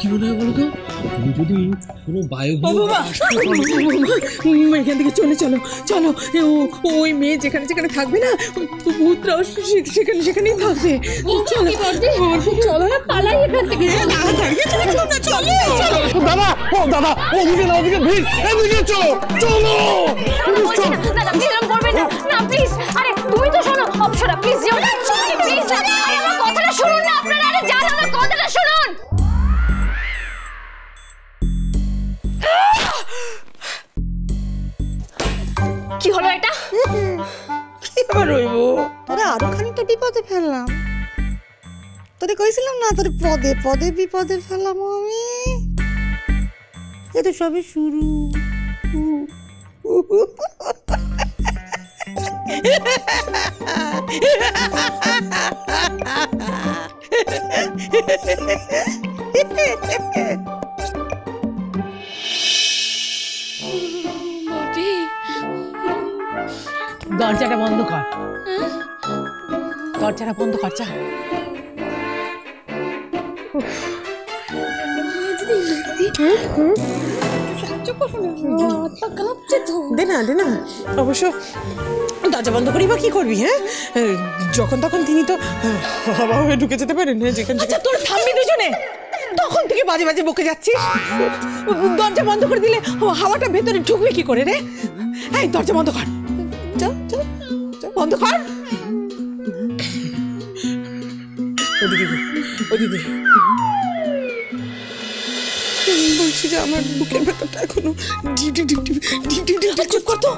কি মনে হয় বলো তো, তুমি যদি কোনো এখান থেকে চলে চলো চলো, ওই মেয়ে যেখানে যেখানে থাকবে না, ভূতরাও সেখানেই থাকবে। চলো চলো না, পালাই এখান থেকে। দাদা, ও দাদা, ওদিকে না, ওদিকে ভিড়, এদিকে চলো চলো। দাদা প্লিজ এরকম করবেন না, না প্লিজ। আরে তুমি তো শোনো, অপসরা প্লিজ যেও না, প্লিজ আমার কথাটা শুনুন না আপনারা। আরে যান, আমার কথাটা শুনুন। কি হলো এটা? কি আবার হইব? তোরা আরো খানিকটা বিপদে ফেললাম। তোরে কইছিলাম না, তোর পদে পদে বিপদে ফেললাম আমি। এ তো সবে শুরু। দরজাটা বন্ধ কর, দরজাটা বন্ধ কর। চা দে না, অবশ্য দরজা বন্ধ করি বা কি করবি? হ্যাঁ, যখন তখন তিনি তো হাওয়া হয়ে ঢুকে যেতে পারেন। যেখানে তোর থামবি দুজনে, তখন থেকে বাজে বাজে বকে যাচ্ছিস। দরজা বন্ধ করে দিলে হাওয়াটা ভেতরে ঢুকবে কি করে রে? এই দরজা বন্ধ কর, বন্ধ কর। বলছি যে আমার বুকের ভেতরটা এখনো চুপ করতো।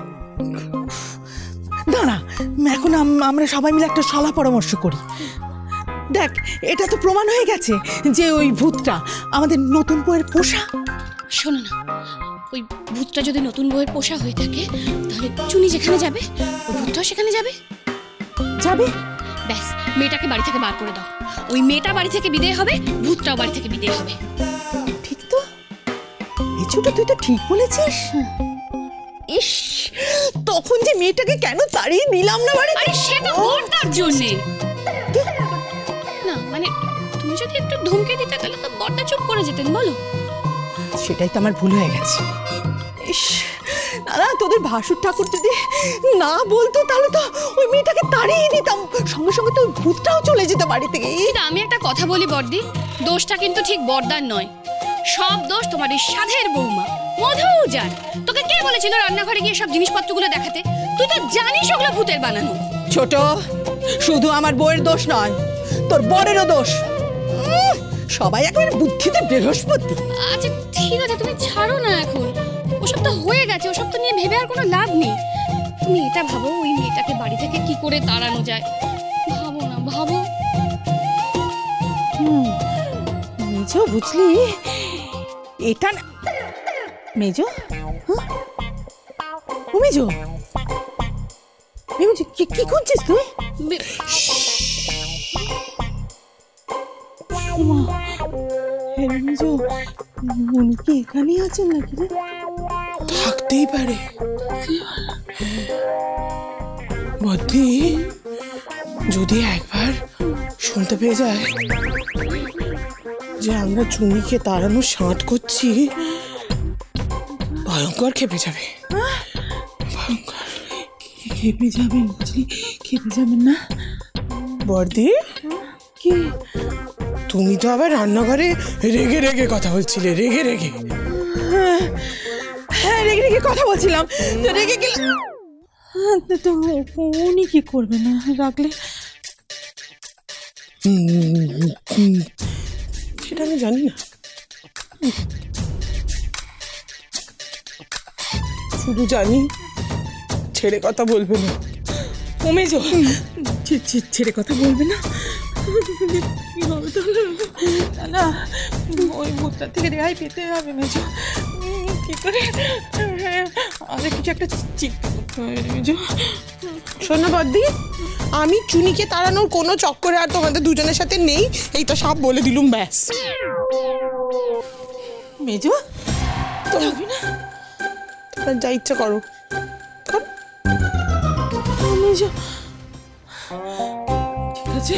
দাঁড়া, এখন আমরা সবাই মিলে একটা সলা পরামর্শ করি। দেখ, এটা তো প্রমাণ হয়ে গেছে যে ওই ভূতটা আমাদের নতুন বউয়ের পোষা। শোনো না, ওই ভূতটা যদি নতুন বউয়ের পোষা হয়ে থাকে, তাহলে চুনি যেখানে যাবে ওই ভূতটাও সেখানে যাবে। ব্যাস, মেয়েটাকে বাড়ি থেকে বার করে দাও। ওই মেয়েটা বাড়ি থেকে বিদেয় হবে, ভূতটাও বাড়ি থেকে বিদেয় হবে। ঠিক তো? এই ছোট, তুই তো ঠিক বলেছিস। ইস, তখন যে মেয়েটাকে কেন তাড়িয়ে দিলাম না বাড়ি? আরে সেটা বড়টার জন্যে না, মানে তুমি যদি একটু ধমকে দিতে তাহলে তো বড়টা চুপ করে যেতেন। বলো। সেটাই তো আমার ভুল হয়ে গেছে। ইস, না, তোদের ভাসুর ঠাকুর যদি না বলতো তাহলে তো ওই মেয়েটাকে তাড়িয়ে দিতাম, সঙ্গে সঙ্গে তো ভূতটাও চলে যেত বাড়ি থেকে। আমি একটা কথা বলি বড়দি, দোষটা কিন্তু ঠিক বড়দার নয়, সব দোষ তোমার এই সাধের বৌমা মধুজার। তোকে কে বলেছিল রান্নাঘরে গিয়ে সব জিনিসপত্রগুলো দেখাতে? তুই তো জানিস ওগুলো ভূতের বানানো। ছোট, শুধু আমার বউয়ের দোষ নয়, তোর বরেরও দোষ। সবাই একেবারে বুদ্ধিতে বৃহস্পতি। আচ্ছা ঠিক আছে, তুমি ছাড়ো না এখন, ওসব তো হয়ে গেছে, ওসব তো নিয়ে ভেবে আর কোনো লাভ নেই। তুমি এটা ভাবো, ওই মেয়েটাকে বাড়ি থেকে কি করে তাড়ানো যায়। ভাবো না, ভাবো। মেজো, বুঝলি এটা না। মেজো, ও মেজো, কি করছিস তুই? মেজো, উনি কি এখানেই আছেন নাকি রে? থাকতেই পারে। বদ্দি, যদি একবার শুনতে পেয়ে যায় যে আমরা চুনিকে তাড়ানোর সাঁট করছি, ভয়ঙ্কর খেপে যাবে। ভয়ঙ্কর খেপে যাবেন, বুঝলি? খেপে যাবেন না বর্দি? কি তুমি তো আবার রান্নাঘরে রেগে রেগে কথা বলছিলে, রেগে রেগে। হ্যাঁ, রেগে রেগে কথা বলছিলাম, তো রেগে গেলাম। তো উনি কি করবে না রাখলে? সেটা আমি জানি না, শুধু জানি ছেড়ে কথা বলবে না। ও মেজো, ছেড়ে কথা বলবে না? কি হবে তাহলে? না, ওই ভূতটা থেকে রেহাই পেতে হবে মেজো। কি করে? আমাদের কিছু একটা চিন্তা করতে হবে মেজো। শোনো বদ্দি, আমি চুনিকে তাড়ানোর কোনো চক্করে আর তোমাদের দুজনের সাথে নেই, এই তো সব বলে দিলুম, ব্যাস। মেজো, তো হবে না, তোমার যা ইচ্ছা করো। মেজো, ঠিক আছে,